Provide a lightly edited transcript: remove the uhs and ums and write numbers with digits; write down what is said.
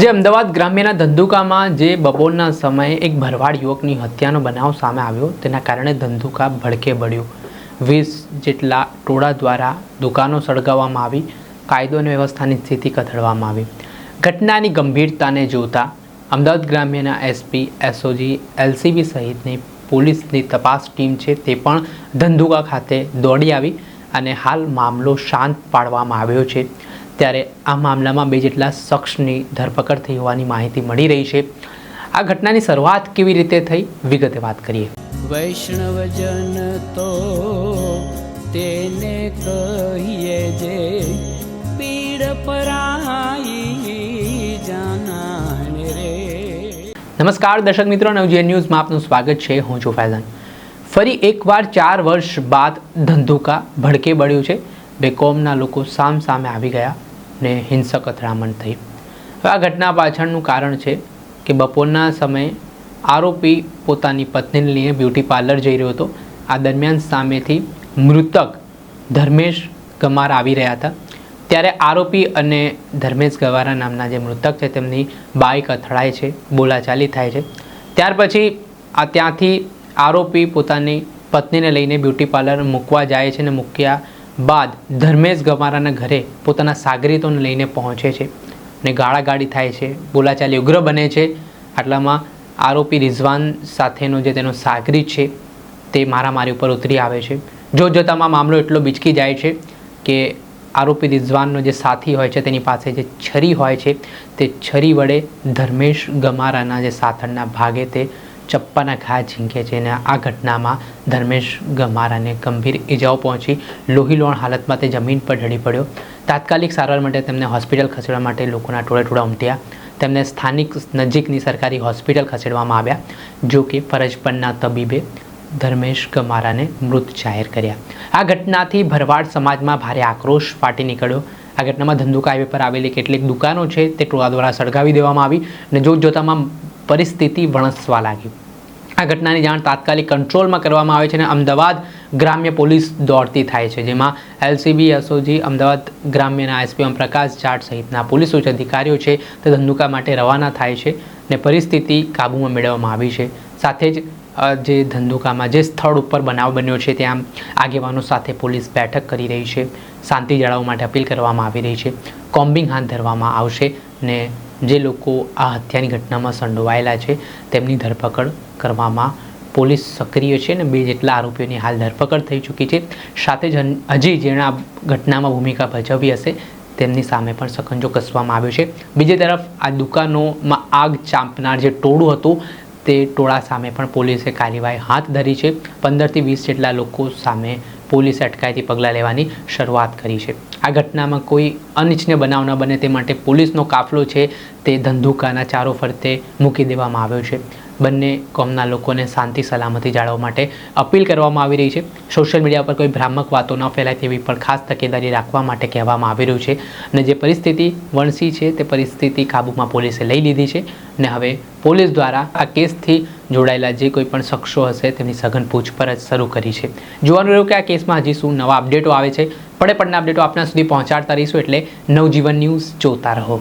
જે અમદાવાદ ગ્રામ્યના ધંધુકામાં જે બપોરના સમયે એક ભરવાડ યુવકની હત્યાનો બનાવ સામે આવ્યો, તેના કારણે ધંધુકા ભડકે બળ્યું। 20 જેટલા ટોળા દ્વારા દુકાનો સળગાવવામાં આવી, કાયદો અને વ્યવસ્થાની સ્થિતિ કથળવામાં આવી। ઘટનાની ગંભીરતાને જોતા અમદાવાદ ગ્રામ્યના એસપી, એસઓજી, એલસીબી સહિતની પોલીસની તપાસ ટીમ છે તે પણ ધંધુકા ખાતે દોડી આવી અને હાલ મામલો શાંત પાડવામાં આવ્યો છે। ત્યારે આ મામલામાં 2 જેટલા શખ્સની ધરપકડ થઈ હોવાની માહિતી મળી રહી છે। આ ઘટનાની શરૂઆત કેવી રીતે થઈ, વિગતે વાત કરીએ। વૈષ્ણવજન તો તેને કહીએ જે પીડ પરાઈ જાનાને રે। નમસ્કાર દર્શક મિત્રો, નવજીવન ન્યૂઝમાં આપનું સ્વાગત છે। હું છું ફૈઝાન। ફરી એકવાર 4 વર્ષ બાદ ધંધુકા ભડકે બળ્યું છે। બે કોમના લોકો સામે આવી ગયા ને હિંસક અથડામણ થઈ। હવે આ ઘટના પાછળનું કારણ છે કે બપોરના સમયે આરોપી પોતાની પત્નીને લઈને બ્યુટી પાર્લર જઈ રહ્યો હતો। આ દરમિયાન સામેથી મૃતક ધર્મેશ ગમાર આવી રહ્યા હતા, ત્યારે આરોપી અને ધર્મેશ ગવારા નામના જે મૃતક છે તેમની બાઇક અથડાય છે, બોલાચાલી થાય છે। ત્યાર પછી ત્યાંથી આરોપી પોતાની પત્નીને લઈને બ્યુટી પાર્લર મૂકવા જાય છે અને મૂક્યા બાદ ધર્મેશ ગમારાના ઘરે પોતાના સાગરીતોને લઈને પહોંચે છે અને ગાળાગાળી થાય છે, બોલાચાલી ઉગ્ર બને છે। આટલામાં આરોપી રિઝવાન સાથેનો જે તેનો સાગરીત છે તે મારામારી ઉપર ઉતરી આવે છે। જોતજોતામાં મામલો એટલો બીચકી જાય છે કે આરોપી રિઝવાનનો જે સાથી હોય છે તેની પાસે જે છરી હોય છે તે છરી વડે ધર્મેશ ગમારાના જે સાથળના ભાગે તે ચપ્પાના ઘા ઝીંકે છે અને આ ઘટનામાં ધર્મેશ ગમારાને ગંભીર ઈજાઓ પહોંચી, લોહીલોણ હાલતમાં તે જમીન પર ઢળી પડ્યો। તાત્કાલિક સારવાર માટે તેમને હોસ્પિટલ ખસેડવા માટે લોકોના ટોળે ઉમટ્યા। તેમને સ્થાનિક નજીકની સરકારી હોસ્પિટલ ખસેડવામાં આવ્યા, જો કે ફરજ પરના તબીબે ધર્મેશ ગમારાને મૃત જાહેર કર્યા। આ ઘટનાથી ભરવાડ સમાજમાં ભારે આક્રોશ ફાટી નીકળ્યો। આ ઘટનામાં ધંધુકા હાઈવે પર આવેલી કેટલીક દુકાનો છે તે ટોળા દ્વારા સળગાવી દેવામાં આવી અને જોતજોતામાં પરિસ્થિતિ વણસવા લાગી। આ ઘટનાની જાણ તાત્કાલિક કંટ્રોલમાં કરવામાં આવે છે અને અમદાવાદ ગ્રામ્ય પોલીસ દોડતી થાય છે, જેમાં એલસીબી, એસઓજી, અમદાવાદ ગ્રામ્યના એસપી પ્રકાશ જાટ સહિતના પોલીસ ઉચ્ચ અધિકારીઓ છે તે ધંધુકા માટે રવાના થાય છે અને પરિસ્થિતિ કાબૂમાં મેળવવામાં આવી છે। સાથે જ જે ધંધુકામાં જે સ્થળ ઉપર બનાવ બન્યો છે ત્યાં આગેવાનો સાથે પોલીસ બેઠક કરી રહી છે, શાંતિ જાળવવા માટે અપીલ કરવામાં આવી રહી છે, કોમ્બિંગ હાથ ધરવામાં આવશે ને જે લોકો આ હત્યાની ઘટનામાં સંડોવાયેલા છે તેમની ધરપકડ કરવામાં પોલીસ સક્રિય છે અને 2 જેટલા આરોપીઓની હાલ ધરપકડ થઈ ચૂકી છે। સાથે જ હજી જેણે આ ઘટનામાં ભૂમિકા ભજવી હશે તેમની સામે પણ સકંજો કસવામાં આવ્યો છે। બીજી તરફ આ દુકાનોમાં આગ ચાંપનાર જે ટોળું હતું તે ટોળા સામે પણ પોલીસે કાર્યવાહી હાથ ધરી છે। 15 થી 20 જેટલા લોકો સામે પોલીસે અટકાયતી પગલાં લેવાની શરૂઆત કરી છે। આ ઘટનામાં કોઈ અનિચ્છનીય બનાવ ન બને તે માટે પોલીસનો કાફલો છે તે ધંધુકાના ચારો ફરતે મૂકી દેવામાં આવ્યો છે। બંને કોમના લોકોને શાંતિ સલામતી જાળવવા માટે અપીલ કરવામાં આવી રહી છે। સોશિયલ મીડિયા પર કોઈ ભ્રામક વાતો ન ફેલાય તેવી પણ ખાસ તકેદારી રાખવા માટે કહેવામાં આવી રહ્યું છે અને જે પરિસ્થિતિ વણસી છે તે પરિસ્થિતિ કાબૂમાં પોલીસે લઈ લીધી છે અને હવે પોલીસ દ્વારા આ કેસથી જોડાયેલા જે કોઈ પણ શખ્સો હશે તેમની સઘન પૂછપરછ શરૂ કરી છે। જોવાનું રહ્યું કે આ કેસમાં હજી શું નવા અપડેટો આવે છે। પડના અપડેટો આપના સુધી પહોંચાડતા રહીશું, એટલે નવજીવન ન્યૂઝ જોતા રહો।